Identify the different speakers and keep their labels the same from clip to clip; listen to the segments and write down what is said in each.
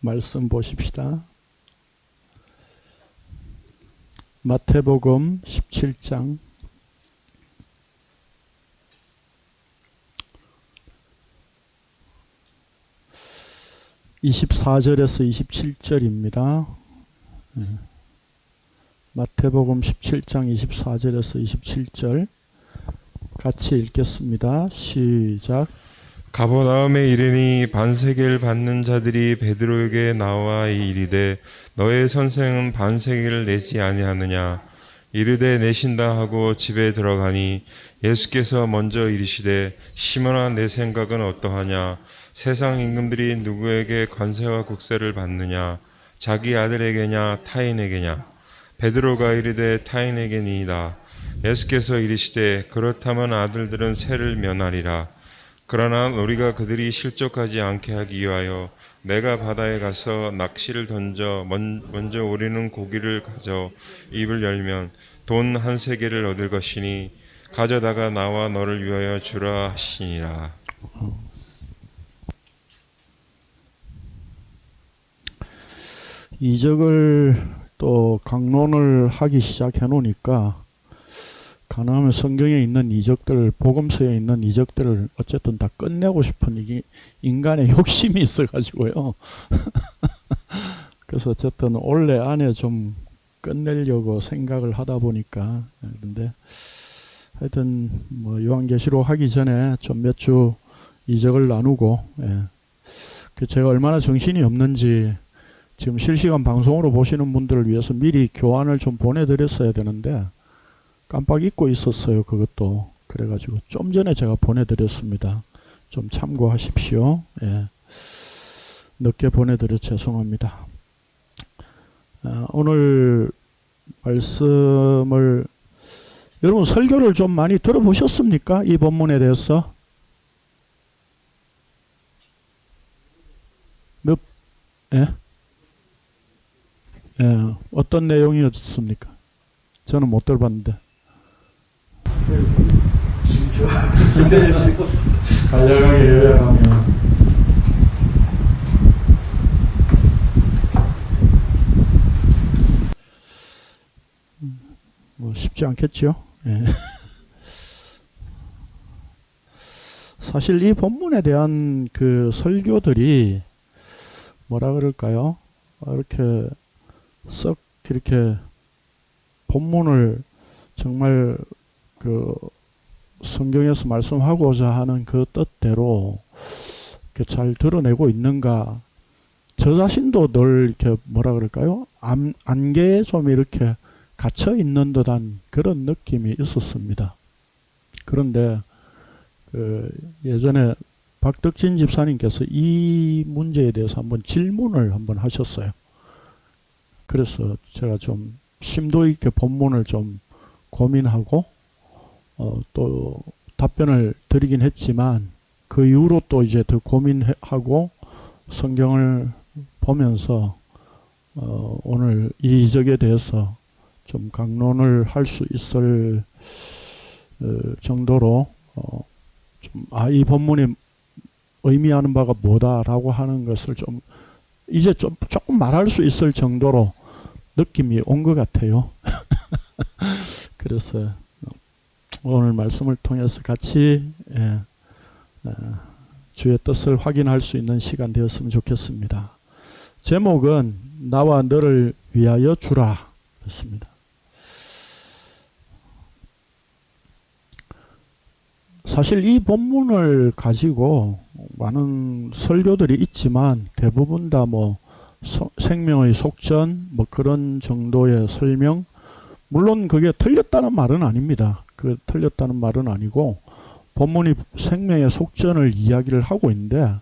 Speaker 1: 말씀 보십시다. 마태복음 17장 24절에서 27절입니다. 마태복음 17장 24절에서 27절 같이 읽겠습니다. 시작.
Speaker 2: 가버나움에 이르니 반세계를 받는 자들이 베드로에게 나와 이르되 너의 선생은 반세계를 내지 아니하느냐. 이르되 내신다 하고 집에 들어가니 예수께서 먼저 이르시되 시몬아 내 생각은 어떠하냐. 세상 임금들이 누구에게 관세와 국세를 받느냐. 자기 아들에게냐 타인에게냐. 베드로가 이르되 타인에게니이다. 예수께서 이르시되 그렇다면 아들들은 세를 면하리라. 그러나 우리가 그들이 실족하지 않게 하기 위하여 내가 바다에 가서 낚시를 던져 먼저 우리는 고기를 가져 입을 열면 돈 한 세겔을 얻을 것이니 가져다가 나와 너를 위하여 주라 하시니라.
Speaker 1: 이적을 또 강론을 하기 시작해 놓으니까 가능하면 성경에 있는 이적들, 복음서에 있는 이적들을 어쨌든 다 끝내고 싶은 이게 인간의 욕심이 있어가지고요. 그래서 어쨌든 올해 안에 좀 끝내려고 생각을 하다 보니까 그런데 하여튼 뭐 요한계시록 하기 전에 좀 몇 주 이적을 나누고 제가 얼마나 정신이 없는지 지금 실시간 방송으로 보시는 분들을 위해서 미리 교환을 좀 보내드렸어야 되는데 깜빡 잊고 있었어요. 그것도. 그래가지고 좀 전에 제가 보내드렸습니다. 좀 참고하십시오. 늦게 보내드려 죄송합니다. 오늘 말씀을 여러분 설교를 좀 많이 들어보셨습니까? 이 본문에 대해서? 어떤 내용이었습니까? 저는 못 들어봤는데. 간략하게 요약하면 뭐 쉽지 않겠죠. 사실 이 본문에 대한 그 설교들이 뭐라 그럴까요? 이렇게 썩 이렇게 본문을 정말 그 성경에서 말씀하고자 하는 그 뜻대로 이렇게 잘 드러내고 있는가? 저 자신도 늘 이렇게 뭐라 그럴까요? 안개에 좀 이렇게 갇혀 있는 듯한 그런 느낌이 있었습니다. 그런데 그 예전에 박덕진 집사님께서 이 문제에 대해서 한번 질문을 한번 하셨어요. 그래서 제가 좀 심도 있게 본문을 좀 고민하고 또 답변을 드리긴 했지만 그 이후로 또 이제 더 고민하고 성경을 보면서 오늘 이 이적에 대해서 좀 강론을 할 수 있을 정도로 좀 이 본문이 의미하는 바가 뭐다라고 하는 것을 좀 이제 좀 조금 말할 수 있을 정도로 느낌이 온 것 같아요. 그래서 오늘 말씀을 통해서 같이 주의 뜻을 확인할 수 있는 시간 되었으면 좋겠습니다. 제목은 나와 너를 위하여 주라 그렇습니다. 사실 이 본문을 가지고 많은 설교들이 있지만 대부분 다 뭐 생명의 속전 뭐 그런 정도의 설명, 물론 그게 틀렸다는 말은 아닙니다. 그 틀렸다는 말은 아니고 본문이 생명의 속전을 이야기를 하고 있는데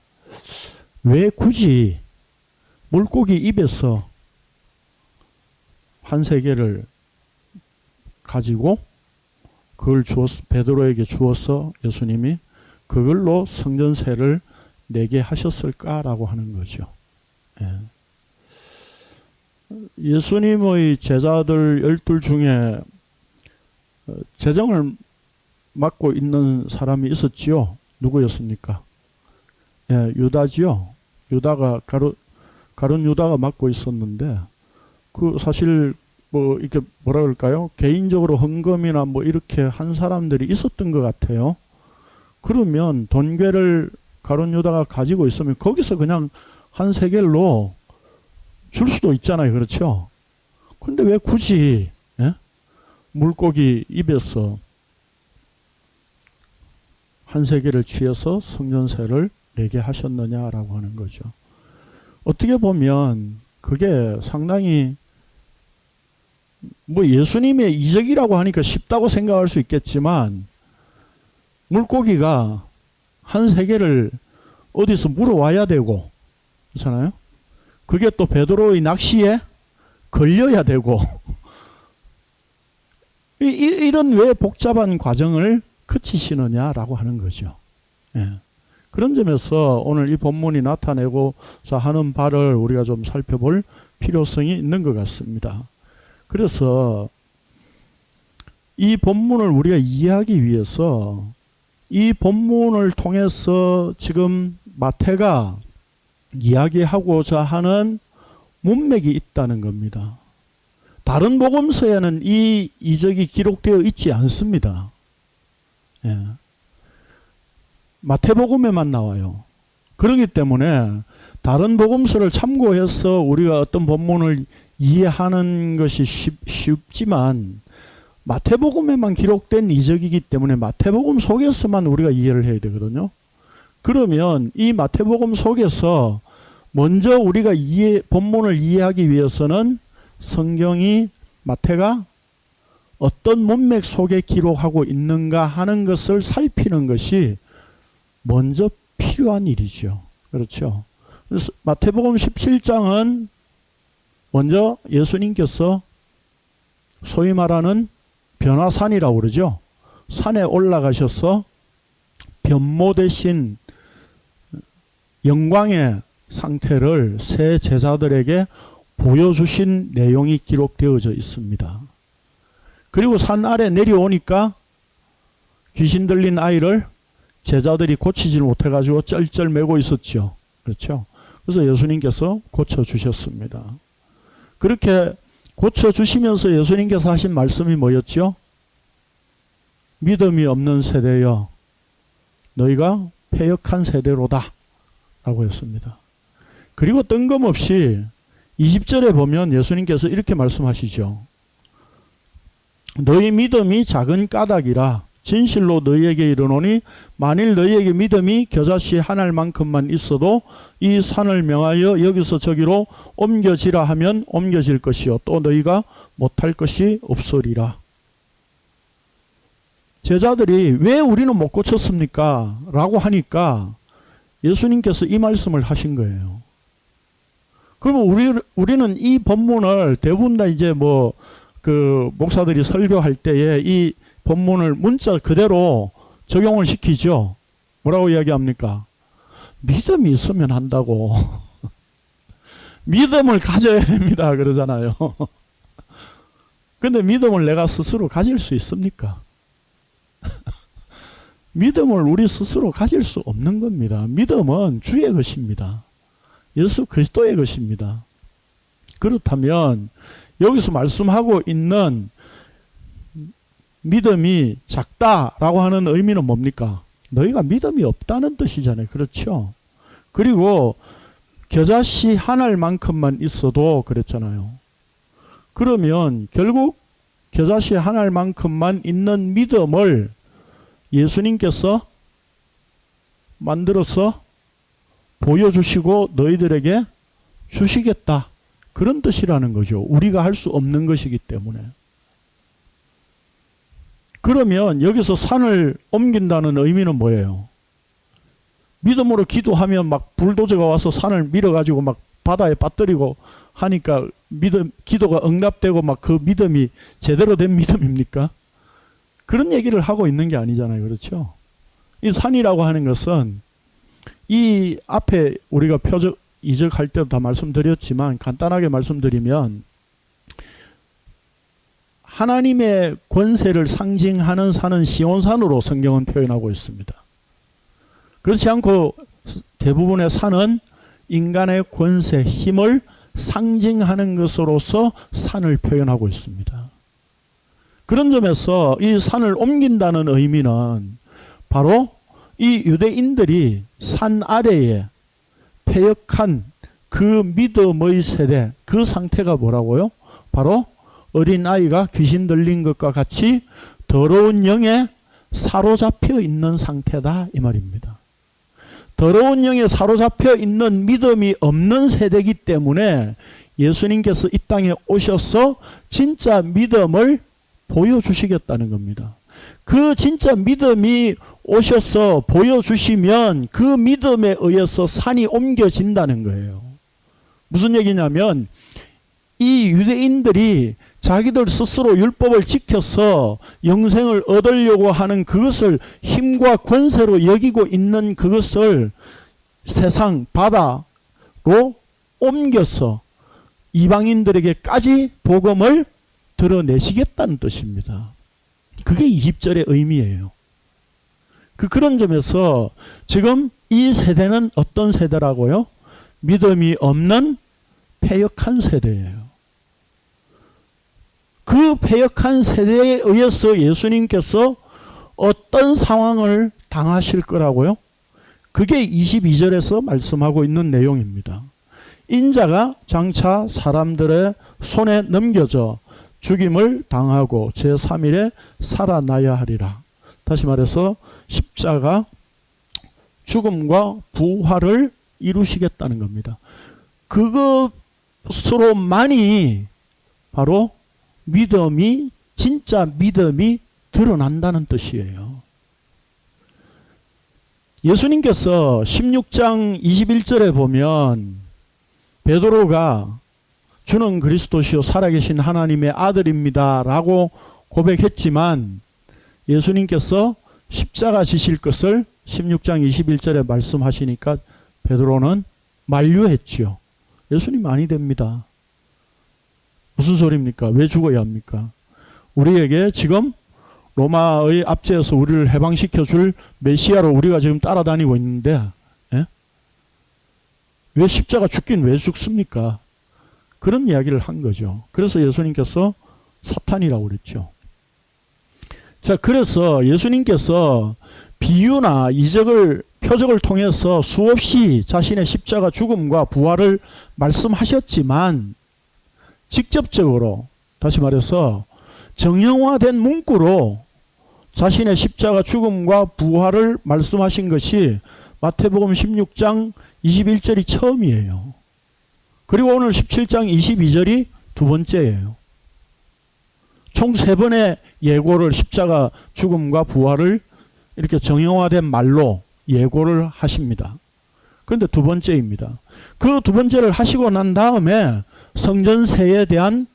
Speaker 1: 왜 굳이 물고기 입에서 한 세계를 가지고 그걸 베드로에게 주어서 예수님이 그걸로 성전세를 내게 하셨을까라고 하는 거죠. 예수님의 제자들 12 중에 재정을 맡고 있는 사람이 있었지요. 누구였습니까? 유다지요. 유다가 가룟 유다가 맡고 있었는데 그 사실 뭐 이렇게 뭐라 그럴까요? 개인적으로 헌금이나 뭐 이렇게 한 사람들이 있었던 것 같아요. 그러면 돈괴를 가룟 유다가 가지고 있으면 거기서 그냥 한 세겔로 줄 수도 있잖아요. 그렇죠? 근데 왜 굳이 예? 물고기 입에서 한 세겔을 취해서 성전세를 내게 하셨느냐라고 하는 거죠. 어떻게 보면 그게 상당히 뭐 예수님의 이적이라고 하니까 쉽다고 생각할 수 있겠지만 물고기가 한 세겔을 어디서 물어와야 되고 그렇잖아요. 그게 또 베드로의 낚시에 걸려야 되고 이런 왜 복잡한 과정을 거치시느냐라고 하는 거죠. 예. 그런 점에서 오늘 이 본문이 나타내고자 하는 바를 우리가 좀 살펴볼 필요성이 있는 것 같습니다. 그래서 이 본문을 우리가 이해하기 위해서 이 본문을 통해서 지금 마태가 이야기하고자 하는 문맥이 있다는 겁니다. 다른 복음서에는 이 이적이 기록되어 있지 않습니다. 예. 마태복음에만 나와요. 그렇기 때문에 다른 복음서를 참고해서 우리가 어떤 본문을 이해하는 것이 쉽지만 마태복음에만 기록된 이적이기 때문에 마태복음 속에서만 우리가 이해를 해야 되거든요. 그러면 이 마태복음 속에서 먼저 우리가 본문을 이해하기 위해서는 성경이 마태가 어떤 문맥 속에 기록하고 있는가 하는 것을 살피는 것이 먼저 필요한 일이죠. 그렇죠. 그래서 마태복음 17장은 먼저 예수님께서 소위 말하는 변화산이라고 그러죠. 산에 올라가셔서 변모되신 영광의 상태를 새 제자들에게 보여주신 내용이 기록되어져 있습니다. 그리고 산 아래 내려오니까 귀신 들린 아이를 제자들이 고치지 못해가지고 쩔쩔매고 있었죠. 그렇죠. 그래서 예수님께서 고쳐주셨습니다. 그렇게 고쳐주시면서 예수님께서 하신 말씀이 뭐였죠? 믿음이 없는 세대여 너희가 패역한 세대로다 라고 했습니다. 그리고 뜬금없이 20절에 보면 예수님께서 이렇게 말씀하시죠. 너희 믿음이 작은 까닭이라 진실로 너희에게 이르노니 만일 너희에게 믿음이 겨자씨 한 알만큼만 있어도 이 산을 명하여 여기서 저기로 옮겨지라 하면 옮겨질 것이요 또 너희가 못할 것이 없으리라. 제자들이 왜 우리는 못 고쳤습니까? 라고 하니까 예수님께서 이 말씀을 하신 거예요. 그러면 우리는 이 본문을 대부분 다 이제 목사들이 설교할 때에 이 본문을 문자 그대로 적용을 시키죠. 뭐라고 이야기합니까? 믿음이 있으면 한다고. 믿음을 가져야 됩니다. 그러잖아요. 근데 믿음을 내가 스스로 가질 수 있습니까? 믿음을 우리 스스로 가질 수 없는 겁니다. 믿음은 주의 것입니다. 예수 그리스도의 것입니다. 그렇다면 여기서 말씀하고 있는 믿음이 작다라고 하는 의미는 뭡니까? 너희가 믿음이 없다는 뜻이잖아요. 그렇죠? 그리고 겨자씨 한 알만큼만 있어도 그랬잖아요. 그러면 결국 겨자씨 한 알만큼만 있는 믿음을 예수님께서 만들어서 보여주시고 너희들에게 주시겠다. 그런 뜻이라는 거죠. 우리가 할 수 없는 것이기 때문에. 그러면 여기서 산을 옮긴다는 의미는 뭐예요? 믿음으로 기도하면 막 불도저가 와서 산을 밀어가지고 막 바다에 빠뜨리고 하니까 기도가 응답되고 막 그 믿음이 제대로 된 믿음입니까? 그런 얘기를 하고 있는 게 아니잖아요. 그렇죠? 이 산이라고 하는 것은 이 앞에 우리가 이적할 때도 다 말씀드렸지만 간단하게 말씀드리면 하나님의 권세를 상징하는 산은 시온산으로 성경은 표현하고 있습니다. 그렇지 않고 대부분의 산은 인간의 권세, 힘을 상징하는 것으로서 산을 표현하고 있습니다. 그런 점에서 이 산을 옮긴다는 의미는 바로 이 유대인들이 산 아래에 패역한 그 믿음의 세대, 그 상태가 뭐라고요? 바로 어린아이가 귀신 들린 것과 같이 더러운 영에 사로잡혀 있는 상태다 이 말입니다. 더러운 영에 사로잡혀 있는 믿음이 없는 세대이기 때문에 예수님께서 이 땅에 오셔서 진짜 믿음을 보여주시겠다는 겁니다. 그 진짜 믿음이 오셔서 보여주시면 그 믿음에 의해서 산이 옮겨진다는 거예요. 무슨 얘기냐면 이 유대인들이 자기들 스스로 율법을 지켜서 영생을 얻으려고 하는 그것을 힘과 권세로 여기고 있는 그것을 세상 바다로 옮겨서 이방인들에게까지 복음을 드러내시겠다는 뜻입니다. 그게 20절의 의미예요. 그런 점에서 지금 이 세대는 어떤 세대라고요? 믿음이 없는 패역한 세대예요. 그 패역한 세대에 의해서 예수님께서 어떤 상황을 당하실 거라고요? 그게 22절에서 말씀하고 있는 내용입니다. 인자가 장차 사람들의 손에 넘겨져 죽임을 당하고 제3일에 살아나야 하리라. 다시 말해서 십자가 죽음과 부활을 이루시겠다는 겁니다. 그것으로만이 바로 믿음이 진짜 믿음이 드러난다는 뜻이에요. 예수님께서 16장 21절에 보면 베드로가 주는 그리스도시요 살아계신 하나님의 아들입니다 라고 고백했지만 예수님께서 십자가 지실 것을 16장 21절에 말씀하시니까 베드로는 만류했지요. 예수님 아니 됩니다. 무슨 소리입니까? 왜 죽어야 합니까? 우리에게 지금 로마의 압제에서 우리를 해방시켜 줄 메시아로 우리가 지금 따라다니고 있는데 왜 십자가 죽긴 왜 죽습니까? 그런 이야기를 한 거죠. 그래서 예수님께서 사탄이라고 그랬죠. 자, 그래서 예수님께서 비유나 이적을 표적을 통해서 수없이 자신의 십자가 죽음과 부활을 말씀하셨지만 직접적으로 다시 말해서 정형화된 문구로 자신의 십자가 죽음과 부활을 말씀하신 것이 마태복음 16장 21절이 처음이에요. 그리고 오늘 17장 22절이 두 번째예요. 총 3번의 예고를 십자가 죽음과 부활을 이렇게 정형화된 말로 예고를 하십니다. 그런데 두 번째입니다. 그 두 번째를 하시고 난 다음에 성전세에 대한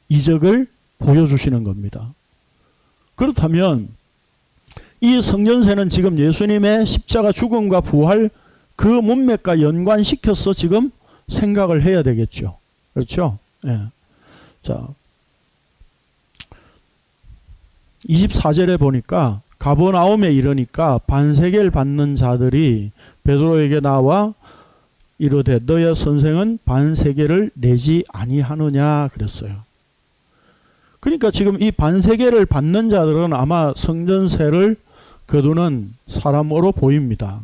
Speaker 1: 이적을 보여주시는 겁니다. 그렇다면 이 성전세는 지금 예수님의 십자가 죽음과 부활 그 문맥과 연관시켜서 지금 생각을 해야 되겠죠. 그렇죠? 예. 자, 24절에 보니까 가버나움에 이르니까 반세계를 받는 자들이 베드로에게 나와 이르되 너의 선생은 반세계를 내지 아니하느냐 그랬어요. 그러니까 지금 이 반세계를 받는 자들은 아마 성전세를 거두는 사람으로 보입니다.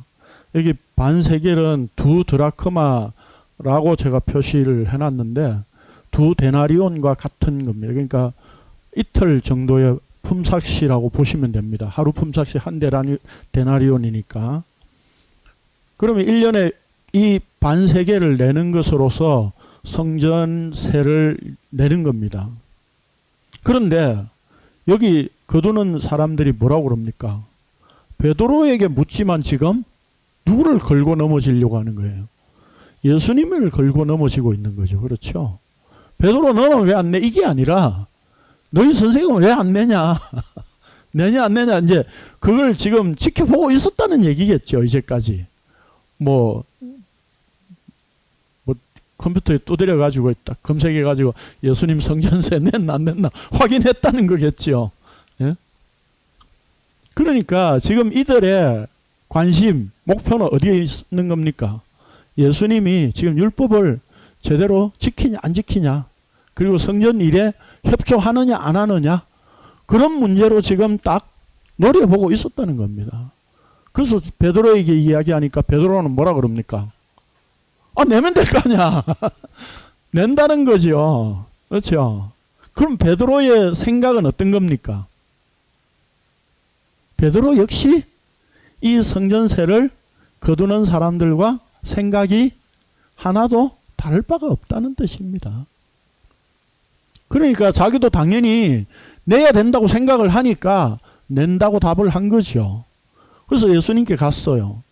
Speaker 1: 여기 반세겔은 2 드라크마라고 제가 표시를 해놨는데 2 데나리온과 같은 겁니다. 그러니까 이틀 정도의 품삯이라고 보시면 됩니다. 하루 품삯이 1 데나리온이니까. 그러면 1년에 이 반세겔을 내는 것으로서 성전세를 내는 겁니다. 그런데 여기 거두는 사람들이 뭐라고 그럽니까? 베드로에게 묻지만 지금 누구를 걸고 넘어지려고 하는 거예요? 예수님을 걸고 넘어지고 있는 거죠. 그렇죠? 베드로 너는 왜 안 내? 이게 아니라 너희 선생님은 왜 안 내냐? 내냐 안 내냐 이제 그걸 지금 지켜보고 있었다는 얘기겠죠. 이제까지 뭐 컴퓨터에 두드려 가지고 있다 검색해 가지고 예수님 성전세 냈나 안 냈나 확인했다는 거겠죠. 예? 그러니까 지금 이들의 관심 목표는 어디에 있는 겁니까? 예수님이 지금 율법을 제대로 지키냐 안 지키냐, 그리고 성전 일에 협조하느냐 안 하느냐, 그런 문제로 지금 딱 노려보고 있었다는 겁니다. 그래서 베드로에게 이야기하니까 베드로는 뭐라 그럽니까? 내면 될 거 아니야. 낸다는 거죠. 그렇죠. 그럼 베드로의 생각은 어떤 겁니까? 베드로 역시 이 성전세를 거두는 사람들과 생각이 하나도 다를 바가 없다는 뜻입니다. 그러니까 자기도 당연히 내야 된다고 생각을 하니까 낸다고 답을 한 거죠. 그래서 예수님께 갔어요.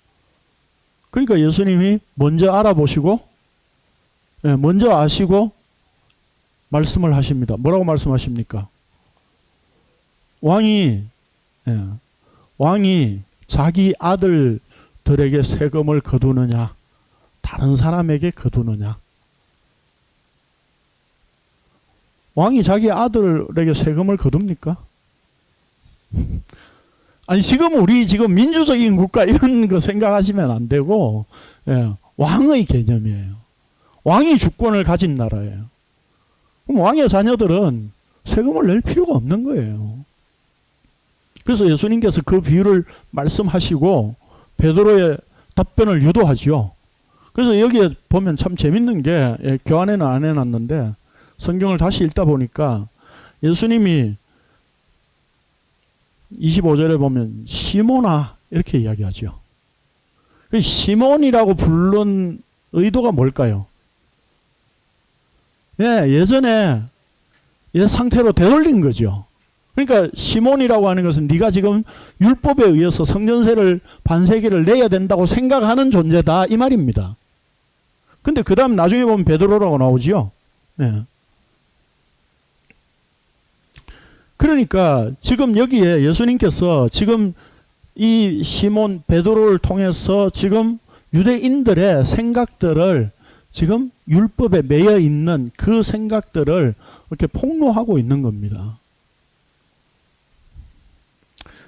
Speaker 1: 그러니까 예수님이 먼저 알아보시고, 먼저 아시고 말씀을 하십니다. 뭐라고 말씀하십니까? 왕이 자기 아들들에게 세금을 거두느냐, 다른 사람에게 거두느냐? 왕이 자기 아들에게 세금을 거둡니까? 아니, 우리 지금 민주적인 국가 이런 거 생각하시면 안 되고, 왕의 개념이에요. 왕이 주권을 가진 나라예요. 그럼 왕의 자녀들은 세금을 낼 필요가 없는 거예요. 그래서 예수님께서 그 비유를 말씀하시고 베드로의 답변을 유도하지요. 그래서 여기에 보면 참 재밌는 게, 교환에는 안 해놨는데 성경을 다시 읽다 보니까 예수님이 25절에 보면 시몬아 이렇게 이야기하죠. 시몬이라고 부른 의도가 뭘까요? 예전에 상태로 되돌린 거죠. 그러니까 시몬이라고 하는 것은 네가 지금 율법에 의해서 성전세를 반세기를 내야 된다고 생각하는 존재다 이 말입니다. 근데 그 다음 나중에 보면 베드로라고 나오지요. 그러니까 지금 여기에 예수님께서 지금 이 시몬 베드로를 통해서 지금 유대인들의 생각들을, 지금 율법에 매여 있는 그 생각들을 이렇게 폭로하고 있는 겁니다.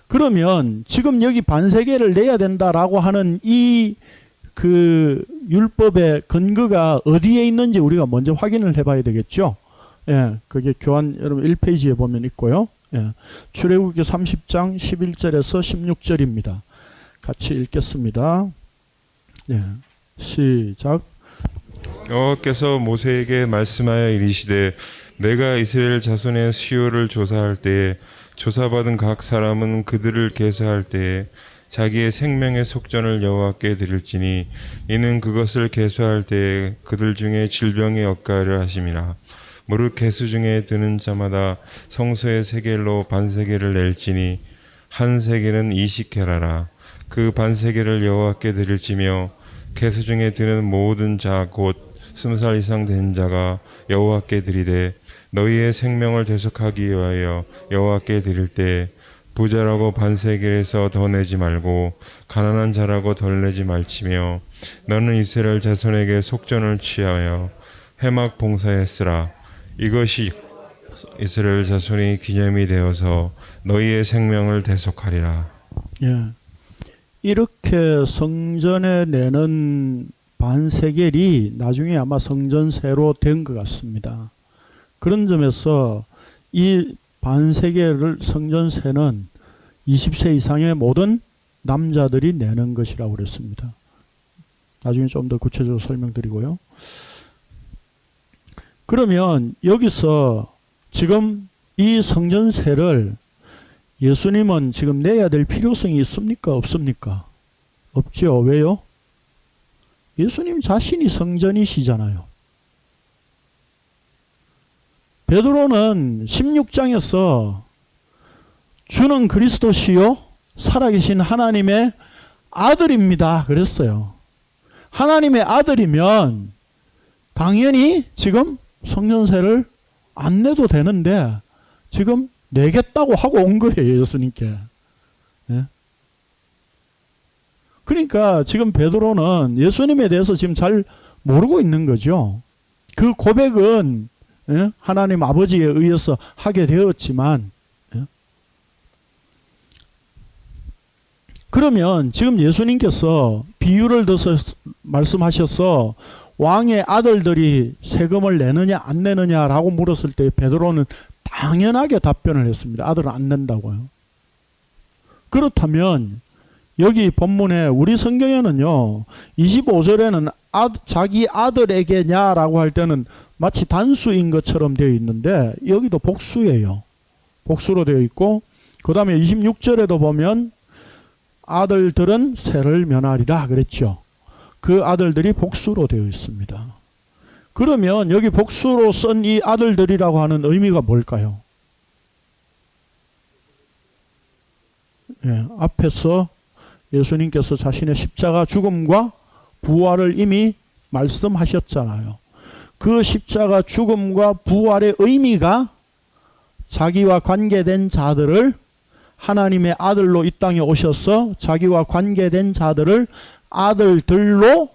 Speaker 1: 그러면 지금 여기 반세계를 내야 된다라고 하는 이 그 율법의 근거가 어디에 있는지 우리가 먼저 확인을 해봐야 되겠죠. 그게 교환 여러분 1페이지에 보면 있고요. 출애굽기 30장 11절에서 16절입니다. 같이 읽겠습니다. 시작.
Speaker 2: 여호와께서 모세에게 말씀하여 이르시되 내가 이스라엘 자손의 수요를 조사할 때에 조사받은 각 사람은 그들을 계수할 때에 자기의 생명의 속전을 여호와께 드릴지니 이는 그것을 계수할 때에 그들 중에 질병의 역가를 하심이라. 무릇 계수 중에 드는 자마다 성소의 세겔로 반세겔을 낼지니 한 세겔은 20게라라. 그 반세겔을 여호와께 드릴지며 계수 중에 드는 모든 자 곧 20살 이상 된 자가 여호와께 드리되 너희의 생명을 대속하기 위하여 여호와께 드릴 때 부자라고 반세겔에서 더 내지 말고 가난한 자라고 덜 내지 말지며 너는 이스라엘 자손에게 속전을 취하여 회막 봉사했으라. 이것이 이스라엘 자손이 기념이 되어서 너희의 생명을 대속하리라.
Speaker 1: 이렇게 성전에 내는 반세겔이 나중에 아마 성전세로 된 것 같습니다. 그런 점에서 이 반세겔을 성전세는 20세 이상의 모든 남자들이 내는 것이라고 그랬습니다. 나중에 좀 더 구체적으로 설명드리고요. 그러면 여기서 지금 이 성전세를 예수님은 지금 내야 될 필요성이 있습니까? 없습니까? 없죠. 왜요? 예수님 자신이 성전이시잖아요. 베드로는 16장에서 주는 그리스도시요 살아계신 하나님의 아들입니다 그랬어요. 하나님의 아들이면 당연히 지금 성전세를 안 내도 되는데 지금 내겠다고 하고 온 거예요, 예수님께. 그러니까 지금 베드로는 예수님에 대해서 지금 잘 모르고 있는 거죠. 그 고백은 하나님 아버지에 의해서 하게 되었지만, 그러면 지금 예수님께서 비유를 들어서 말씀하셔서 왕의 아들들이 세금을 내느냐 안 내느냐라고 물었을 때 베드로는 당연하게 답변을 했습니다. 아들은 안 낸다고요. 그렇다면 여기 본문에 우리 성경에는요 25절에는 자기 아들에게냐라고 할 때는 마치 단수인 것처럼 되어 있는데 여기도 복수예요. 복수로 되어 있고 그 다음에 26절에도 보면 아들들은 세를 면하리라 그랬죠. 그 아들들이 복수로 되어 있습니다. 그러면 여기 복수로 쓴 이 아들들이라고 하는 의미가 뭘까요? 앞에서 예수님께서 자신의 십자가 죽음과 부활을 이미 말씀하셨잖아요. 그 십자가 죽음과 부활의 의미가 자기와 관계된 자들을 하나님의 아들로 이 땅에 오셔서 자기와 관계된 자들을 아들들로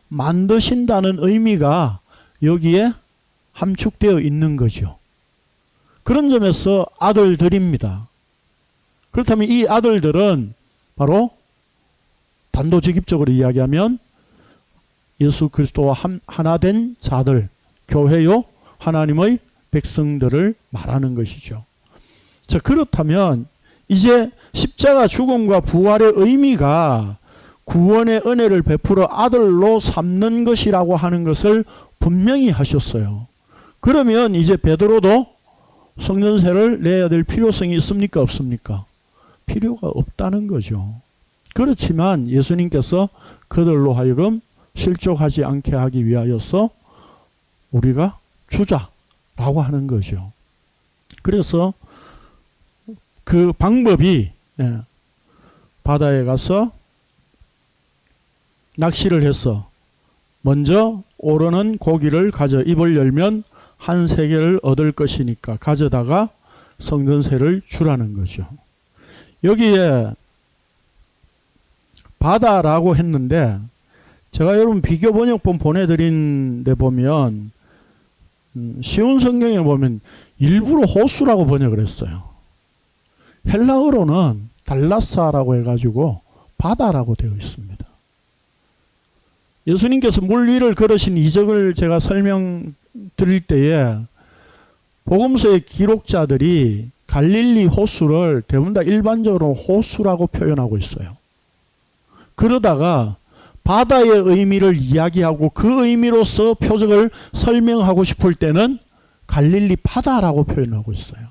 Speaker 1: 만드신다는 의미가 여기에 함축되어 있는 거죠. 그런 점에서 아들들입니다. 그렇다면 이 아들들은 바로 단도직입적으로 이야기하면 예수 그리스도와 하나 된 자들, 교회요 하나님의 백성들을 말하는 것이죠. 자, 그렇다면 이제 십자가 죽음과 부활의 의미가 구원의 은혜를 베풀어 아들로 삼는 것이라고 하는 것을 분명히 하셨어요. 그러면 이제 베드로도 성전세를 내야 될 필요성이 있습니까? 없습니까? 필요가 없다는 거죠. 그렇지만 예수님께서 그들로 하여금 실족하지 않게 하기 위하여서 우리가 주자라고 하는 거죠. 그래서 그 방법이 바다에 가서 낚시를 해서 먼저 오르는 고기를 가져 입을 열면 한 세겔을 얻을 것이니까 가져다가 성전세를 주라는 거죠. 여기에 바다라고 했는데 제가 여러분 비교 번역본 보내드린 데 보면 쉬운 성경에 보면 일부러 호수라고 번역을 했어요. 헬라어로는 달라사라고 해가지고 바다라고 되어 있습니다. 예수님께서 물 위를 걸으신 이적을 제가 설명드릴 때에 복음서의 기록자들이 갈릴리 호수를 대부분 다 일반적으로 호수라고 표현하고 있어요. 그러다가 바다의 의미를 이야기하고 그 의미로서 표적을 설명하고 싶을 때는 갈릴리 바다라고 표현하고 있어요.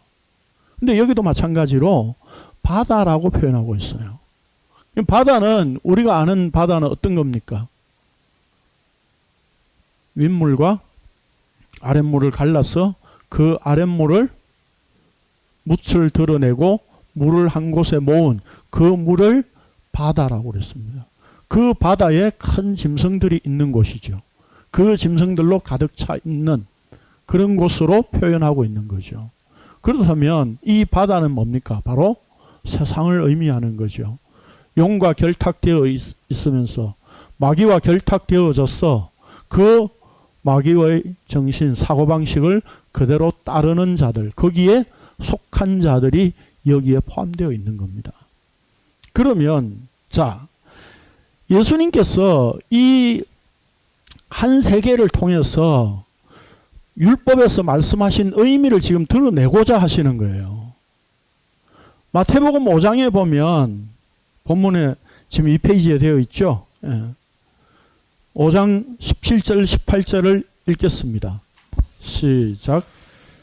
Speaker 1: 근데 여기도 마찬가지로 바다라고 표현하고 있어요. 바다는 우리가 아는 바다는 어떤 겁니까? 윗물과 아랫물을 갈라서 그 아랫물을 묻을 드러내고 물을 한 곳에 모은 그 물을 바다라고 그랬습니다. 그 바다에 큰 짐승들이 있는 곳이죠. 그 짐승들로 가득 차 있는 그런 곳으로 표현하고 있는 거죠. 그렇다면 이 바다는 뭡니까? 바로 세상을 의미하는 거죠. 용과 결탁되어 있으면서 마귀와 결탁되어져서 그 마귀의 정신, 사고방식을 그대로 따르는 자들, 거기에 속한 자들이 여기에 포함되어 있는 겁니다. 그러면 자, 예수님께서 이 한 세계를 통해서 율법에서 말씀하신 의미를 지금 드러내고자 하시는 거예요. 마태복음 5장에 보면 본문에 지금 2페이지에 되어 있죠. 5장 17절 18절을 읽겠습니다. 시작.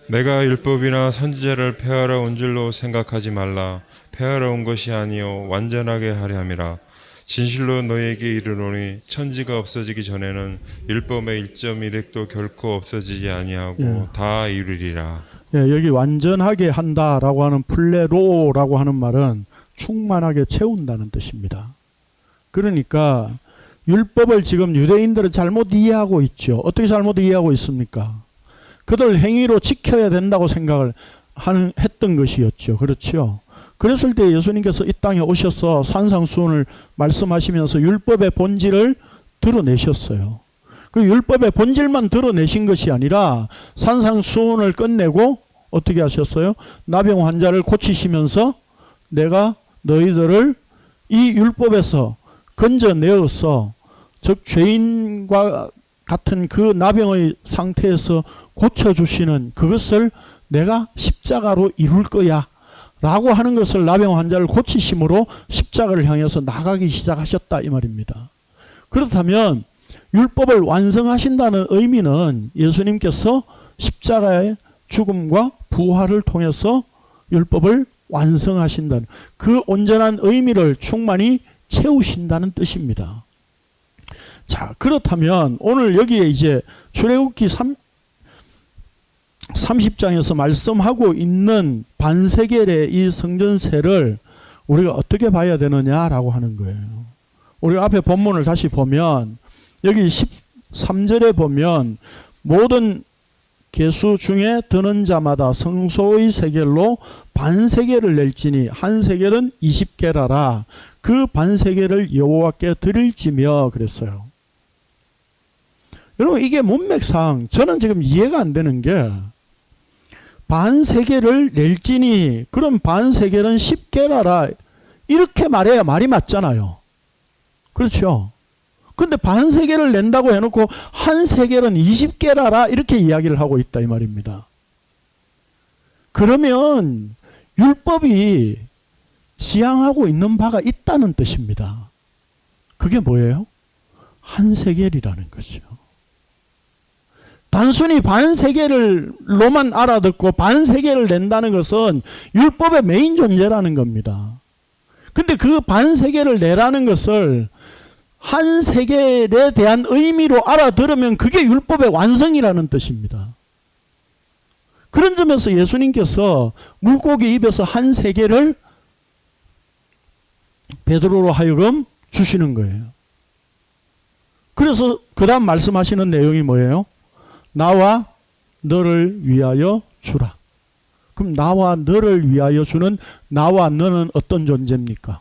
Speaker 2: 내가 율법이나 선지자를 폐하러 온 줄로 생각하지 말라. 폐하러 온 것이 아니요 완전하게 하려 함이라. 진실로 너희에게 이르노니 천지가 없어지기 전에는 율법의 1.1획도 결코 없어지지 아니하고 다 이루리라.
Speaker 1: 여기 완전하게 한다라고 하는 플레로라고 하는 말은 충만하게 채운다는 뜻입니다. 그러니까 율법을 지금 유대인들은 잘못 이해하고 있죠. 어떻게 잘못 이해하고 있습니까? 그들 행위로 지켜야 된다고 생각을 했던 것이었죠. 그렇죠. 그랬을 때 예수님께서 이 땅에 오셔서 산상수훈을 말씀하시면서 율법의 본질을 드러내셨어요. 그 율법의 본질만 드러내신 것이 아니라 산상수훈을 끝내고 어떻게 하셨어요? 나병 환자를 고치시면서 내가 너희들을 이 율법에서 건져내어서 즉 죄인과 같은 그 나병의 상태에서 고쳐주시는 그것을 내가 십자가로 이룰 거야 라고 하는 것을 나병 환자를 고치심으로 십자가를 향해서 나가기 시작하셨다 이 말입니다. 그렇다면 율법을 완성하신다는 의미는 예수님께서 십자가의 죽음과 부활을 통해서 율법을 완성하신다는 그 온전한 의미를 충만히 채우신다는 뜻입니다. 자, 그렇다면 오늘 여기에 이제 출애굽기 30장에서 말씀하고 있는 반세겔의 이 성전세를 우리가 어떻게 봐야 되느냐라고 하는 거예요. 우리가 앞에 본문을 다시 보면 여기 13절에 보면 모든 계수 중에 드는 자마다 성소의 세겔로 반세겔을 낼지니 한 세겔은 20게라라 그 반세겔을 여호와께 드릴지며 그랬어요. 여러분 이게 문맥상 저는 지금 이해가 안 되는 게 반세겔을 낼지니 그럼 반세겔은 10게라라 이렇게 말해야 말이 맞잖아요. 그렇죠? 근데 반세겔을 낸다고 해놓고 한 세겔은 20게라라 이렇게 이야기를 하고 있다 이 말입니다. 그러면 율법이 지향하고 있는 바가 있다는 뜻입니다. 그게 뭐예요? 한 세겔이라는 거죠. 단순히 반세겔로만 알아듣고 반세겔을 낸다는 것은 율법의 메인 존재라는 겁니다. 근데 그 반세겔을 내라는 것을 한 세겔에 대한 의미로 알아들으면 그게 율법의 완성이라는 뜻입니다. 그런 점에서 예수님께서 물고기 입에서 한 세겔을 베드로로 하여금 주시는 거예요. 그래서 그 다음 말씀하시는 내용이 뭐예요? 나와 너를 위하여 주라. 그럼 나와 너를 위하여 주는 나와 너는 어떤 존재입니까?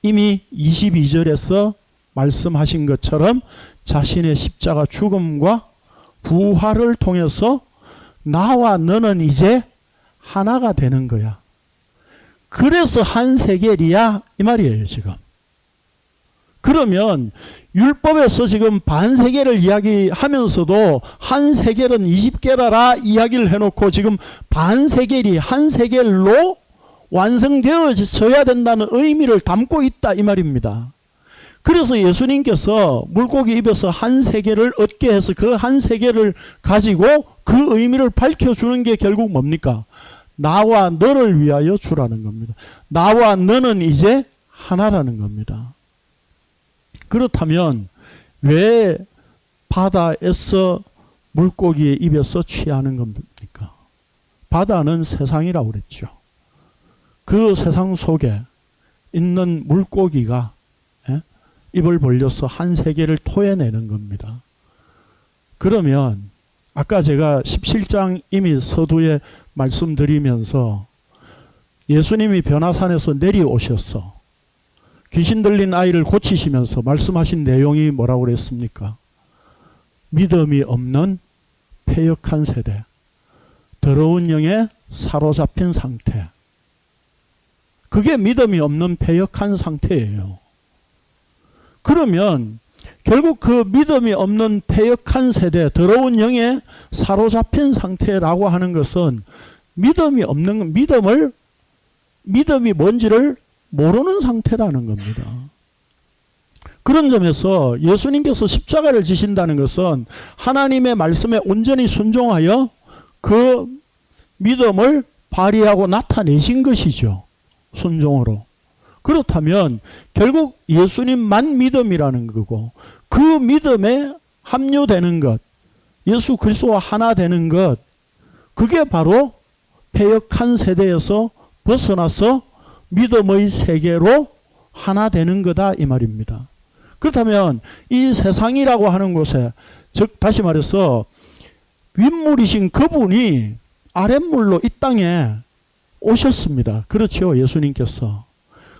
Speaker 1: 이미 22절에서 말씀하신 것처럼 자신의 십자가 죽음과 부활을 통해서 나와 너는 이제 하나가 되는 거야. 그래서 한 세겔이야 이 말이에요 지금. 그러면 율법에서 지금 반세겔을 이야기하면서도 한 세겔은 20게라라 이야기를 해놓고 지금 반세겔이 한 세겔로 완성되어져야 된다는 의미를 담고 있다 이 말입니다. 그래서 예수님께서 물고기 입에서 한 세겔을 얻게 해서 그 한 세겔을 가지고 그 의미를 밝혀주는 게 결국 뭡니까? 나와 너를 위하여 주라는 겁니다. 나와 너는 이제 하나라는 겁니다. 그렇다면 왜 바다에서 물고기의 입에서 취하는 겁니까? 바다는 세상이라고 그랬죠. 그 세상 속에 있는 물고기가 입을 벌려서 한 세계를 토해내는 겁니다. 그러면 아까 제가 17장 이미 서두에 말씀드리면서 예수님이 변화산에서 내려오셨어. 귀신 들린 아이를 고치시면서 말씀하신 내용이 뭐라고 그랬습니까? 믿음이 없는 패역한 세대, 더러운 영에 사로잡힌 상태. 그게 믿음이 없는 패역한 상태예요. 그러면 결국 그 믿음이 없는 패역한 세대, 더러운 영에 사로잡힌 상태라고 하는 것은 믿음이 없는, 믿음이 뭔지를 모르는 상태라는 겁니다. 그런 점에서 예수님께서 십자가를 지신다는 것은 하나님의 말씀에 온전히 순종하여 그 믿음을 발휘하고 나타내신 것이죠. 순종으로. 그렇다면 결국 예수님만 믿음이라는 거고 그 믿음에 합류되는 것, 예수 그리스도와 하나 되는 것, 그게 바로 패역한 세대에서 벗어나서 믿음의 세계로 하나 되는 거다 이 말입니다. 그렇다면 이 세상이라고 하는 곳에, 즉 다시 말해서 윗물이신 그분이 아랫물로 이 땅에 오셨습니다. 그렇죠, 예수님께서.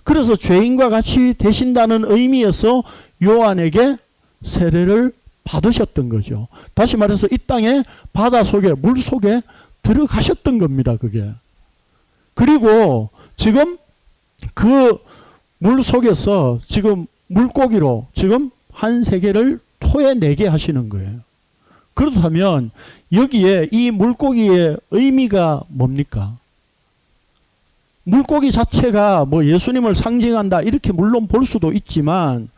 Speaker 1: 그래서 죄인과 같이 되신다는 의미에서 요한에게 세례를 받으셨던 거죠. 다시 말해서 이 땅에 바다 속에, 물 속에 들어가셨던 겁니다, 그게. 그리고 지금 그 물 속에서 지금 물고기로 지금 한 세계를 토해내게 하시는 거예요. 그렇다면 여기에 이 물고기의 의미가 뭡니까? 물고기 자체가 뭐 예수님을 상징한다 이렇게 물론 볼 수도 있지만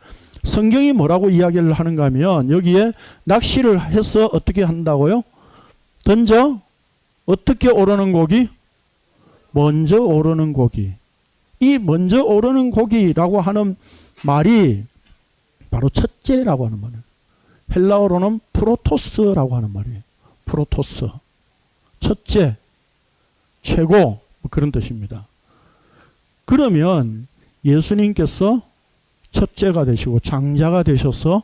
Speaker 1: 성경이 뭐라고 이야기를 하는가 하면 여기에 낚시를 해서 어떻게 한다고요? 던져 어떻게 오르는 고기? 먼저 오르는 고기. 이 먼저 오르는 고기라고 하는 말이 바로 첫째라고 하는 말이에요. 헬라어로는 프로토스라고 하는 말이에요. 프로토스. 첫째, 최고, 뭐 그런 뜻입니다. 그러면 예수님께서 첫째가 되시고 장자가 되셔서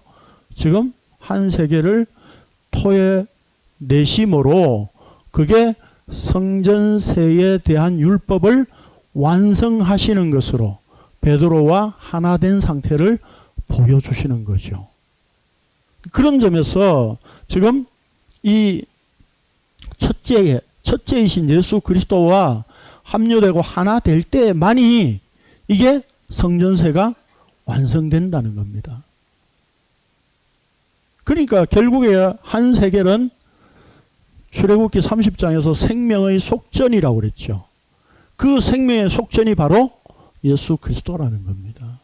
Speaker 1: 지금 한 세계를 토해 내심으로 그게 성전세에 대한 율법을 완성하시는 것으로 베드로와 하나 된 상태를 보여주시는 거죠. 그런 점에서 지금 이 첫째이신 예수 그리스도와 합류되고 하나 될 때만이 이게 성전세가 완성된다는 겁니다. 그러니까 결국에 한 세겔은 출애굽기 30장에서 생명의 속전이라고 그랬죠. 그 생명의 속전이 바로 예수 그리스도라는 겁니다.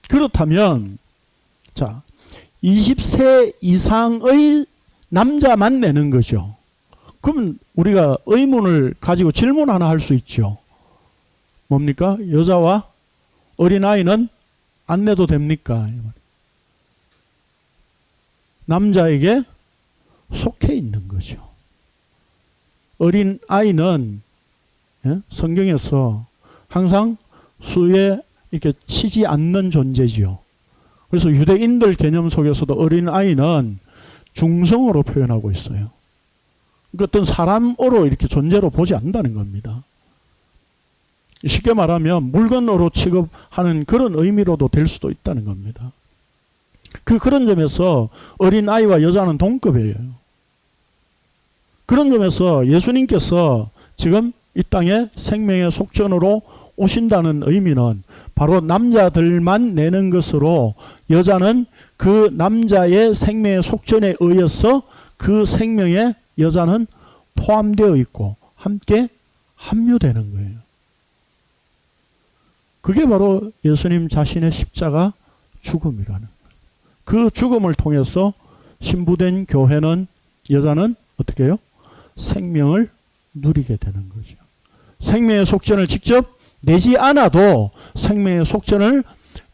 Speaker 1: 그렇다면 자 20세 이상의 남자만 내는 거죠. 그럼 우리가 의문을 가지고 질문 하나 할 수 있죠. 뭡니까? 여자와 어린아이는 안 내도 됩니까? 남자에게 속해 있는 거죠. 어린아이는 성경에서 항상 수에 이렇게 치지 않는 존재지요. 그래서 유대인들 개념 속에서도 어린아이는 중성으로 표현하고 있어요. 그러니까 어떤 사람으로 이렇게 존재로 보지 않는다는 겁니다. 쉽게 말하면 물건으로 취급하는 그런 의미로도 될 수도 있다는 겁니다. 그런 점에서 어린아이와 여자는 동급이에요. 그런 점에서 예수님께서 지금 이 땅에 생명의 속전으로 오신다는 의미는 바로 남자들만 내는 것으로 여자는 그 남자의 생명의 속전에 의해서 그 생명에 여자는 포함되어 있고 함께 합류되는 거예요. 그게 바로 예수님 자신의 십자가 죽음이라는 거예요. 그 죽음을 통해서 신부된 교회는 여자는 어떻게 해요? 생명을 누리게 되는 거죠. 생명의 속전을 직접 내지 않아도 생명의 속전을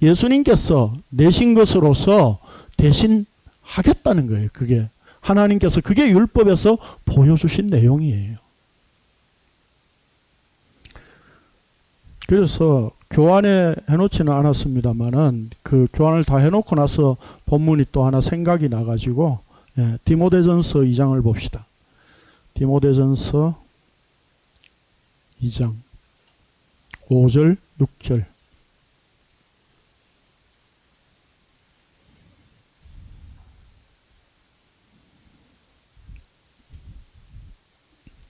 Speaker 1: 예수님께서 내신 것으로서 대신 하겠다는 거예요. 그게 하나님께서 그게 율법에서 보여주신 내용이에요. 그래서 교환에 해놓지는 않았습니다만은 그 교환을 다 해놓고 나서 본문이 또 하나 생각이 나가지고 디모데전서 2장을 봅시다. 디모데전서 2장 5절 6절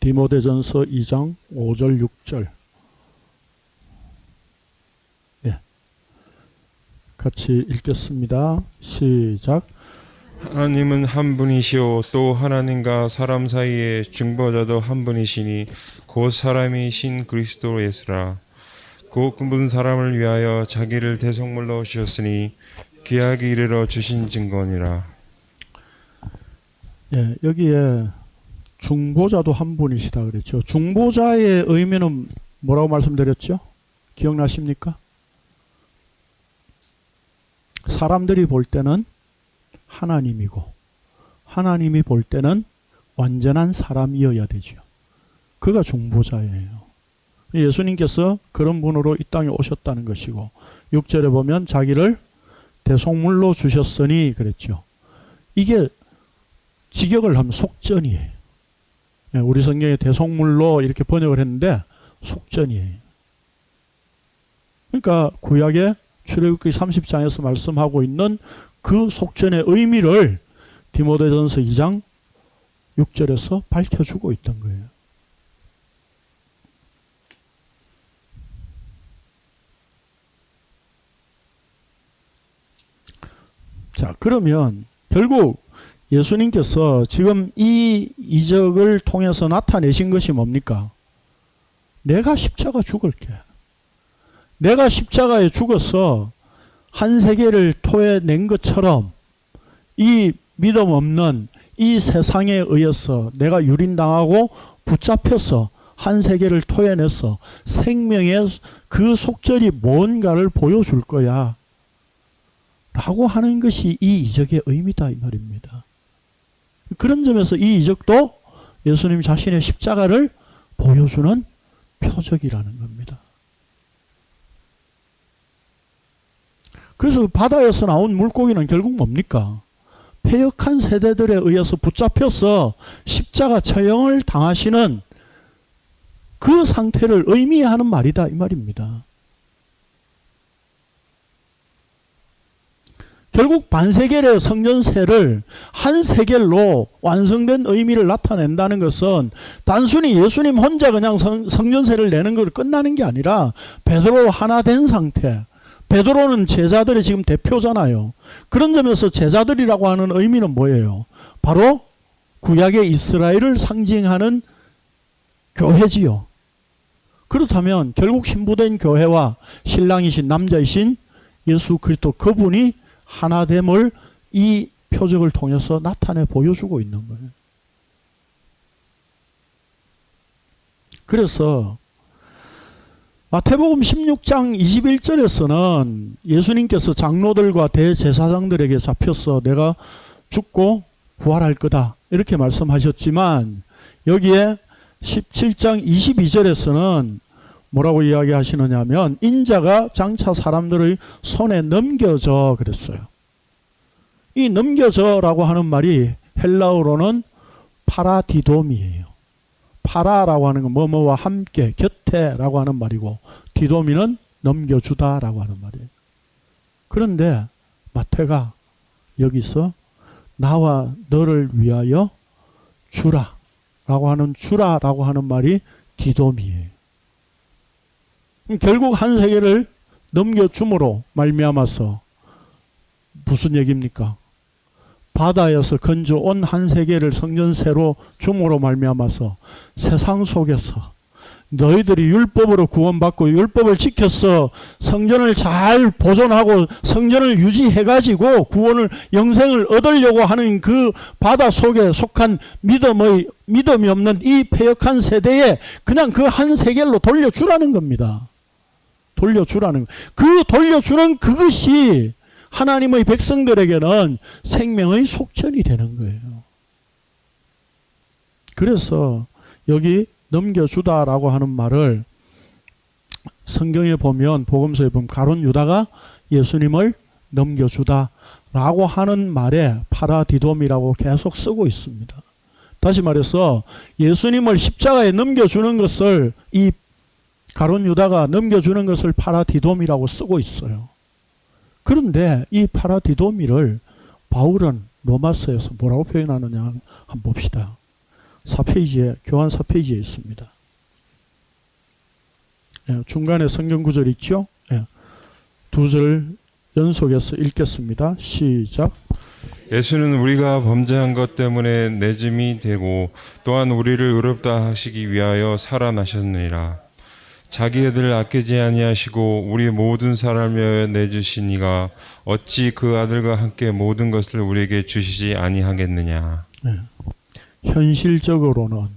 Speaker 1: 디모데전서 2장 5절 6절 같이 읽겠습니다. 시작.
Speaker 2: 하나님은 한 분이시오 또 하나님과 사람 사이에 중보자도 한 분이시니 곧 사람이신 그리스도 예수라. 곧 그분 사람을 위하여 자기를 대속물로 주셨으니 귀하게 이르러 주신 증거니라.
Speaker 1: 여기에 중보자도 한 분이시다 그랬죠. 중보자의 의미는 뭐라고 말씀드렸죠? 기억나십니까? 사람들이 볼 때는 하나님이고 하나님이 볼 때는 완전한 사람이어야 되죠. 그가 중보자예요. 예수님께서 그런 분으로 이 땅에 오셨다는 것이고 6절에 보면 자기를 대속물로 주셨으니 그랬죠. 이게 직역을 하면 속전이에요. 우리 성경에 대속물로 이렇게 번역을 했는데 속전이에요. 그러니까 구약의 출애굽기 30장에서 말씀하고 있는 그 속전의 의미를 디모데전서 2장 6절에서 밝혀주고 있던 거예요. 자, 그러면 결국 예수님께서 지금 이 이적을 통해서 나타내신 것이 뭡니까? 내가 십자가 죽을게. 내가 십자가에 죽어서 한 세계를 토해낸 것처럼 이 믿음 없는 이 세상에 의해서 내가 유린당하고 붙잡혀서 한 세계를 토해내서 생명의 그 속절이 뭔가를 보여줄 거야 라고 하는 것이 이 이적의 의미다 이 말입니다. 그런 점에서 이 이적도 예수님 자신의 십자가를 보여주는 표적이라는 겁니다. 그래서 바다에서 나온 물고기는 결국 뭡니까? 패역한 세대들에 의해서 붙잡혀서 십자가 처형을 당하시는 그 상태를 의미하는 말이다 이 말입니다. 결국 반세겔의 성전세를 한 세겔로 완성된 의미를 나타낸다는 것은 단순히 예수님 혼자 그냥 성전세를 내는 걸 끝나는 게 아니라 베드로 하나 된 상태. 베드로는 제자들의 지금 대표잖아요. 그런 점에서 제자들이라고 하는 의미는 뭐예요? 바로 구약의 이스라엘을 상징하는 교회지요. 그렇다면 결국 신부된 교회와 신랑이신 남자이신 예수 그리스도 그분이 하나됨을 이 표적을 통해서 나타내 보여주고 있는 거예요. 그래서 마태복음 16장 21절에서는 예수님께서 장로들과 대제사장들에게 잡혀서 내가 죽고 부활할 거다 이렇게 말씀하셨지만 여기에 17장 22절에서는 뭐라고 이야기하시느냐 하면 인자가 장차 사람들의 손에 넘겨져 그랬어요. 이 넘겨져라고 하는 말이 헬라어로는 파라디돔이에요. 파라라고 하는 건 뭐뭐와 함께 곁에라고 하는 말이고 디도미는 넘겨주다라고 하는 말이에요. 그런데 마태가 여기서 나와 너를 위하여 주라라고 하는 주라라고 하는 말이 디돔이에요. 결국 한 세계를 넘겨줌으로 말미암아서 무슨 얘기입니까? 바다에서 건져온 한 세계를 성전세로 줌으로 말미암아서 세상 속에서 너희들이 율법으로 구원받고 율법을 지켜서 성전을 잘 보존하고 성전을 유지해가지고 구원을 영생을 얻으려고 하는 그 바다 속에 속한 믿음이 없는 이 패역한 세대에 그냥 그 한 세계로 돌려주라는 겁니다. 돌려주라는 그 돌려주는 그것이 하나님의 백성들에게는 생명의 속전이 되는 거예요. 그래서 여기 넘겨주다라고 하는 말을 성경에 보면 복음서에 보면 가룟 유다가 예수님을 넘겨주다라고 하는 말에 파라디돔이라고 계속 쓰고 있습니다. 다시 말해서 예수님을 십자가에 넘겨주는 것을 이 가룟 유다가 넘겨주는 것을 파라디돔이라고 쓰고 있어요. 그런데 이 파라디도미를 바울은 로마서에서 뭐라고 표현하느냐 한번 봅시다. 4페이지에 교환 4페이지에 있습니다. 중간에 성경 구절 있죠? 두 절 연속해서 읽겠습니다. 시작.
Speaker 2: 예수는 우리가 범죄한 것 때문에 내짐이 되고 또한 우리를 의롭다 하시기 위하여 살아나셨느니라. 자기 애들을 아끼지 아니하시고 우리 모든 사람을 내주신 이가 어찌 그 아들과 함께 모든 것을 우리에게 주시지 아니하겠느냐.
Speaker 1: 네. 현실적으로는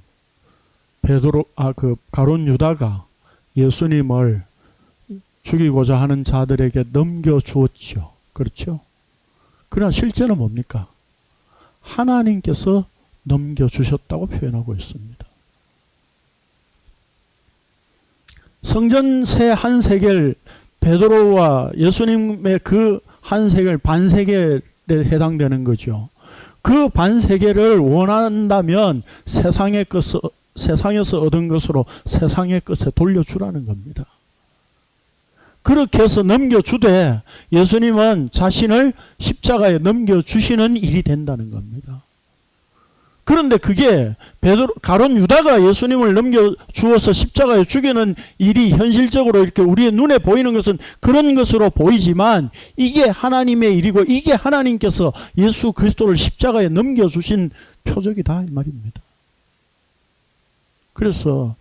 Speaker 1: 가룟 유다가 예수님을 죽이고자 하는 자들에게 넘겨주었죠. 그렇죠? 그러나 실제는 뭡니까? 하나님께서 넘겨주셨다고 표현하고 있습니다. 성전세 한 세겔 베드로와 예수님의 그 한 세겔 반 세겔에 해당되는 거죠. 그 반 세겔을 원한다면 세상에서 얻은 것으로 세상의 것에 돌려주라는 겁니다. 그렇게 해서 넘겨주되 예수님은 자신을 십자가에 넘겨주시는 일이 된다는 겁니다. 그런데 그게 가룟 유다가 예수님을 넘겨주어서 십자가에 죽이는 일이 현실적으로 이렇게 우리의 눈에 보이는 것은 그런 것으로 보이지만 이게 하나님의 일이고 이게 하나님께서 예수 그리스도를 십자가에 넘겨주신 표적이다 이 말입니다. 그래서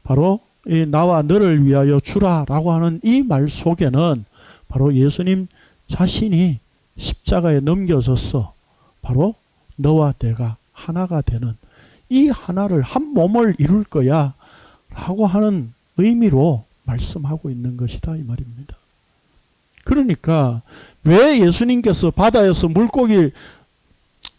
Speaker 1: 바로 이 나와 너를 위하여 주라라고 하는 이 말 속에는 바로 예수님 자신이 십자가에 넘겨져서 바로 너와 내가 하나가 되는 이 하나를 한 몸을 이룰 거야 라고 하는 의미로 말씀하고 있는 것이다 이 말입니다. 그러니까 왜 예수님께서 바다에서 물고기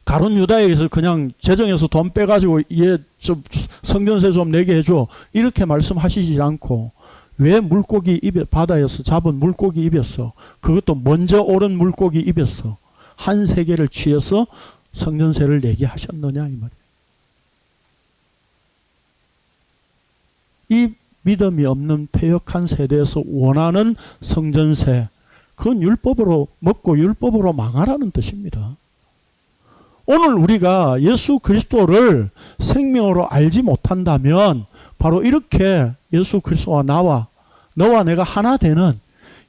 Speaker 1: 가룟 유다에게서 그냥 재정에서 돈 빼가지고 얘 좀 성전세 좀 내게 해줘 이렇게 말씀하시지 않고 왜 물고기 입에 바다에서 잡은 물고기 입에서 그것도 먼저 오른 물고기 입에서 한 세계를 취해서 성전세를 내게 하셨느냐 이 말이에요. 이 믿음이 없는 패역한 세대에서 원하는 성전세 그건 율법으로 먹고 율법으로 망하라는 뜻입니다. 오늘 우리가 예수 그리스도를 생명으로 알지 못한다면 바로 이렇게 예수 그리스도와 너와 내가 하나 되는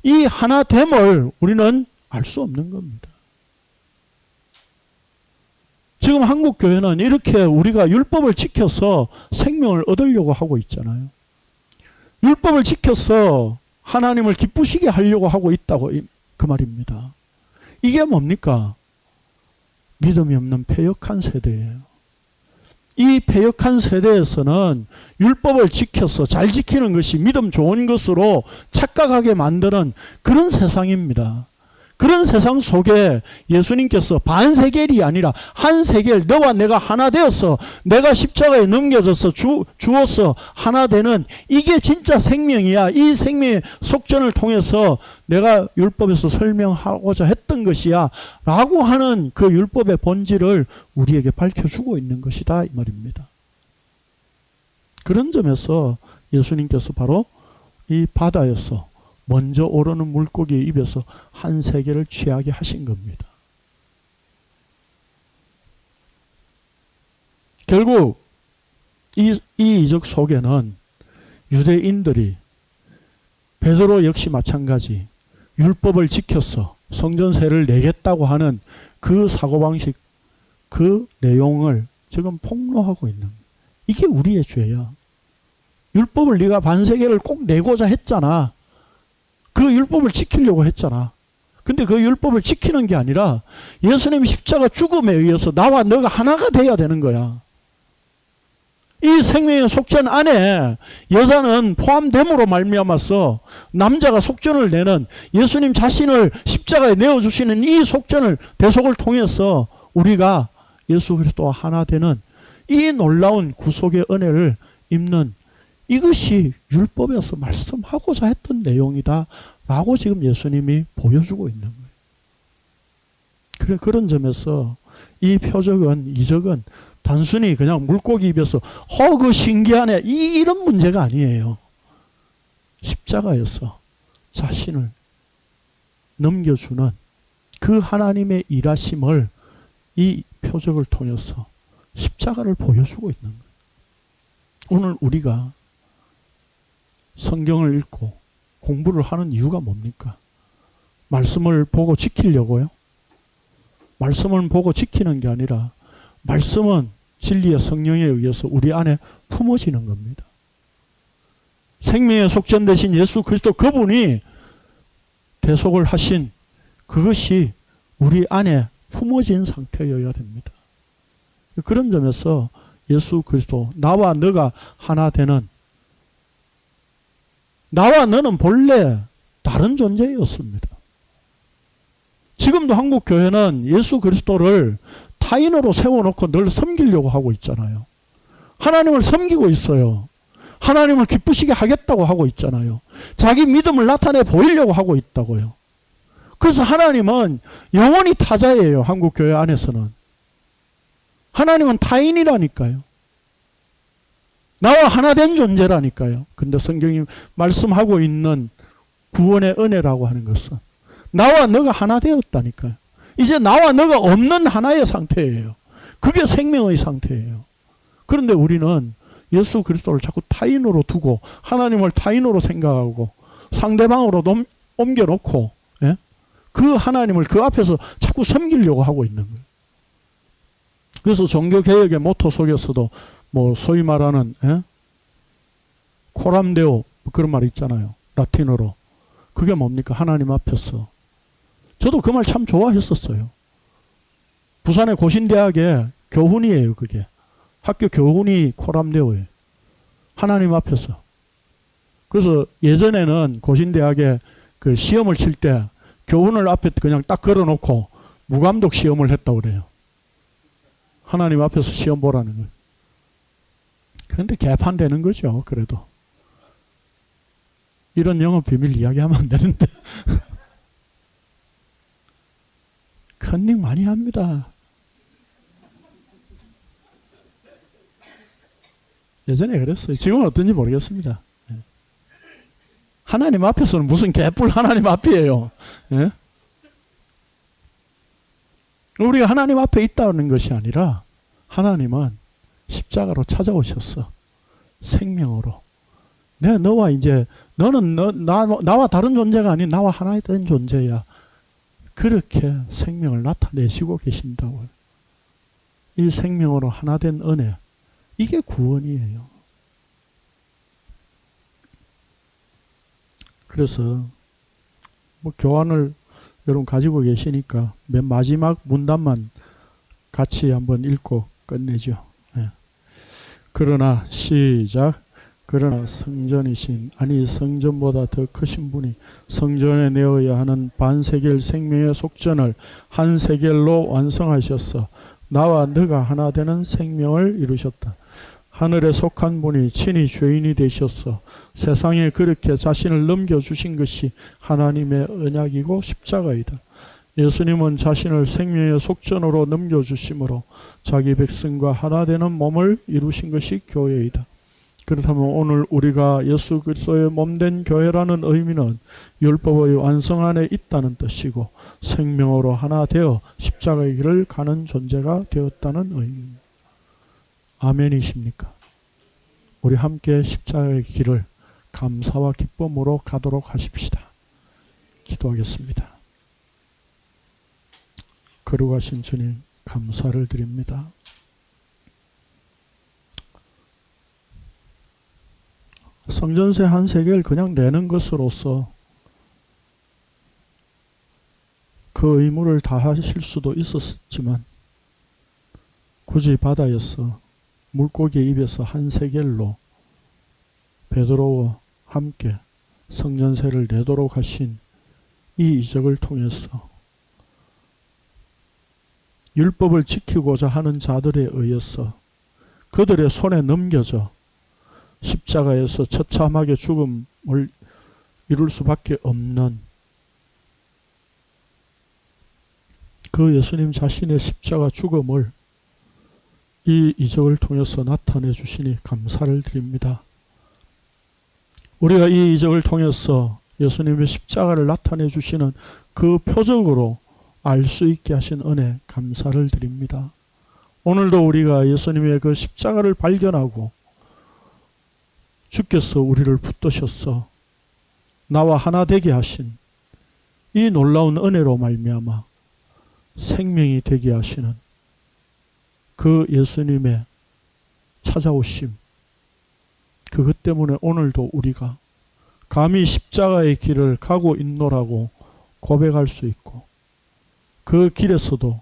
Speaker 1: 이 하나됨을 우리는 알 수 없는 겁니다. 지금 한국 교회는 이렇게 우리가 율법을 지켜서 생명을 얻으려고 하고 있잖아요. 율법을 지켜서 하나님을 기쁘시게 하려고 하고 있다고 그 말입니다. 이게 뭡니까? 믿음이 없는 패역한 세대예요. 이 패역한 세대에서는 율법을 지켜서 잘 지키는 것이 믿음 좋은 것으로 착각하게 만드는 그런 세상입니다. 그런 세상 속에 예수님께서 반세겔이 아니라 한 세겔 너와 내가 하나 되어서 내가 십자가에 넘겨져서 주어서 하나 되는 이게 진짜 생명이야. 이 생명의 속전을 통해서 내가 율법에서 설명하고자 했던 것이야 라고 하는 그 율법의 본질을 우리에게 밝혀주고 있는 것이다 이 말입니다. 그런 점에서 예수님께서 바로 이 바다에서 먼저 오르는 물고기의 입에서 한 세계를 취하게 하신 겁니다. 결국 이 이적 속에는 유대인들이 베드로 역시 마찬가지 율법을 지켜서 성전세를 내겠다고 하는 그 사고방식 그 내용을 지금 폭로하고 있는 거예요. 이게 우리의 죄야. 율법을 네가 반세계를 꼭 내고자 했잖아. 그 율법을 지키려고 했잖아. 근데 그 율법을 지키는 게 아니라 예수님 십자가 죽음에 의해서 나와 너가 하나가 돼야 되는 거야. 이 생명의 속전 안에 여자는 포함됨으로 말미암아서 남자가 속전을 내는 예수님 자신을 십자가에 내어주시는 이 속전을 대속을 통해서 우리가 예수 그리스도와 하나 되는 이 놀라운 구속의 은혜를 입는 이것이 율법에서 말씀하고자 했던 내용이다 라고 지금 예수님이 보여주고 있는 거예요. 그런 점에서 이 표적은 이적은 단순히 그냥 물고기 입에서 그 신기하네 이런 문제가 아니에요. 십자가에서 자신을 넘겨주는 그 하나님의 일하심을 이 표적을 통해서 십자가를 보여주고 있는 거예요. 오늘 우리가 성경을 읽고 공부를 하는 이유가 뭡니까? 말씀을 보고 지키려고요? 말씀을 보고 지키는 게 아니라 말씀은 진리의 성령에 의해서 우리 안에 품어지는 겁니다. 생명의 속전 되신 예수 그리스도 그분이 대속을 하신 그것이 우리 안에 품어진 상태여야 됩니다. 그런 점에서 예수 그리스도 나와 너가 하나 되는 나와 너는 본래 다른 존재였습니다. 지금도 한국 교회는 예수 그리스도를 타인으로 세워놓고 늘 섬기려고 하고 있잖아요. 하나님을 섬기고 있어요. 하나님을 기쁘시게 하겠다고 하고 있잖아요. 자기 믿음을 나타내 보이려고 하고 있다고요. 그래서 하나님은 영원히 타자예요. 한국 교회 안에서는. 하나님은 타인이라니까요. 나와 하나 된 존재라니까요. 근데 성경이 말씀하고 있는 구원의 은혜라고 하는 것은 나와 너가 하나 되었다니까요. 이제 나와 너가 없는 하나의 상태예요. 그게 생명의 상태예요. 그런데 우리는 예수 그리스도를 자꾸 타인으로 두고 하나님을 타인으로 생각하고 상대방으로 옮겨놓고 예? 그 하나님을 그 앞에서 자꾸 섬기려고 하고 있는 거예요. 그래서 종교개혁의 모토 속에서도 뭐 소위 말하는 예? 코람데오 그런 말 있잖아요. 라틴어로. 그게 뭡니까? 하나님 앞에서. 저도 그 말 참 좋아했었어요. 부산의 고신대학의 교훈이에요. 그게. 학교 교훈이 코람데오예요. 하나님 앞에서. 그래서 예전에는 고신대학에 그 시험을 칠 때 교훈을 앞에 그냥 딱 걸어놓고 무감독 시험을 했다고 그래요. 하나님 앞에서 시험 보라는 거예요. 그런데 개판되는 거죠. 그래도. 이런 영업 비밀 이야기하면 안 되는데. 컨닝 많이 합니다. 예전에 그랬어요. 지금은 어떤지 모르겠습니다. 하나님 앞에서는 무슨 개뿔 하나님 앞이에요. 예? 우리가 하나님 앞에 있다는 것이 아니라 하나님은 십자가로 찾아오셨어. 생명으로. 내가 너와 이제 너는 나와 다른 존재가 아닌 나와 하나 된 존재야. 그렇게 생명을 나타내시고 계신다고요. 이 생명으로 하나 된 은혜. 이게 구원이에요. 그래서 뭐 교환을 여러분 가지고 계시니까 맨 마지막 문단만 같이 한번 읽고 끝내죠. 예. 그러나 시작. 그러나 성전이신 아니 성전보다 더 크신 분이 성전에 내어야 하는 반세겔 생명의 속전을 한 세겔로 완성하셨어. 나와 너가 하나 되는 생명을 이루셨다. 하늘에 속한 분이 친히 죄인이 되셨어. 세상에 그렇게 자신을 넘겨주신 것이 하나님의 언약이고 십자가이다. 예수님은 자신을 생명의 속전으로 넘겨주심으로 자기 백성과 하나 되는 몸을 이루신 것이 교회이다. 그렇다면 오늘 우리가 예수 그리스도의 몸된 교회라는 의미는 율법의 완성 안에 있다는 뜻이고 생명으로 하나 되어 십자가의 길을 가는 존재가 되었다는 의미입니다. 아멘이십니까? 우리 함께 십자가의 길을 감사와 기쁨으로 가도록 하십시다. 기도하겠습니다. 거룩하신 주님 감사를 드립니다. 성전세 한 세겔 그냥 내는 것으로서 그 의무를 다하실 수도 있었지만 굳이 바다에서 물고기 입에서 한 세겔로 베드로와 함께 성전세를 내도록 하신 이 이적을 통해서 율법을 지키고자 하는 자들에 의해서 그들의 손에 넘겨져 십자가에서 처참하게 죽음을 이룰 수밖에 없는 그 예수님 자신의 십자가 죽음을 이 이적을 통해서 나타내 주시니 감사를 드립니다. 우리가 이 이적을 통해서 예수님의 십자가를 나타내 주시는 그 표적으로 알 수 있게 하신 은혜 감사를 드립니다. 오늘도 우리가 예수님의 그 십자가를 발견하고 주께서 우리를 붙드셨어 나와 하나 되게 하신 이 놀라운 은혜로 말미암아 생명이 되게 하시는 그 예수님의 찾아오심, 그것 때문에 오늘도 우리가 감히 십자가의 길을 가고 있노라고 고백할 수 있고 그 길에서도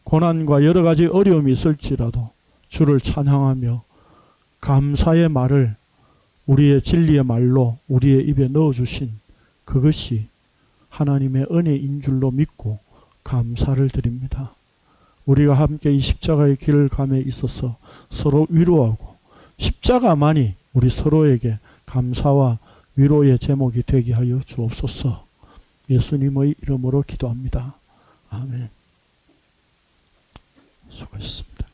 Speaker 1: 고난과 여러 가지 어려움이 있을지라도 주를 찬양하며 감사의 말을 우리의 진리의 말로 우리의 입에 넣어주신 그것이 하나님의 은혜인 줄로 믿고 감사를 드립니다. 우리가 함께 이 십자가의 길을 감에 있어서 서로 위로하고 십자가만이 우리 서로에게 감사와 위로의 제목이 되게 하여 주옵소서. 예수님의 이름으로 기도합니다. 아멘. 수고하셨습니다.